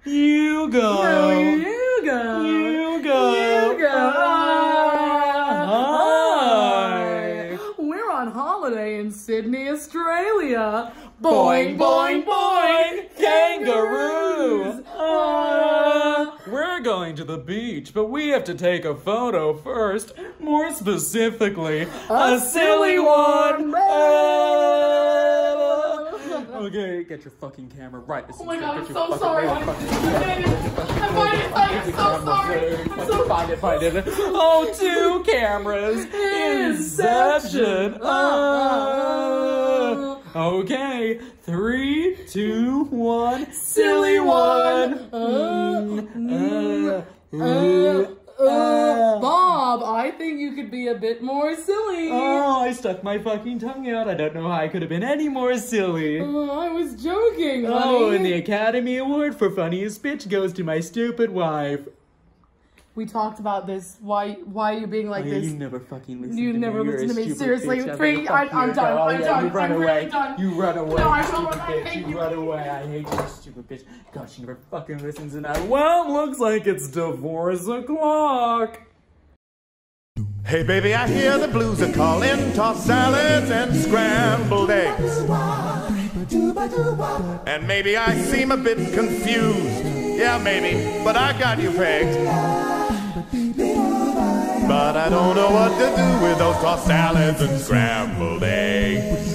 You go. No, you go. You go. You go. Hi. We're on holiday in Sydney, Australia. Boing, boing, boing. Kangaroos. We're going to the beach, but we have to take a photo first. More specifically, a silly one. Okay, get your fucking camera right. Oh my god, I'm so sorry. I'm so sorry. I'm so Find it. Oh, 2 cameras. Inception. Okay, 3, 2, 1. Silly one. Bob, I think you could be a bit more silly. Oh, I stuck my fucking tongue out. I don't know how I could have been any more silly. Oh, I was joking, honey. Oh, and the Academy Award for funniest bitch goes to my stupid wife. We talked about this. Why are you being like this? You never fucking listen to me. You never listen to me. Seriously, bitch. 3. I'm done. I'm done. You run I'm away. really done. You run away. No, I stupid don't. I bitch. hate You you. run away. I hate you, stupid bitch. God, she never fucking listens to that. Well, looks like it's divorce o'clock. Hey baby, I hear the blues are calling, tossed salads and scrambled eggs. And maybe I seem a bit confused. Yeah, maybe, but I got you pegged. But I don't know what to do with those tossed salads and scrambled eggs.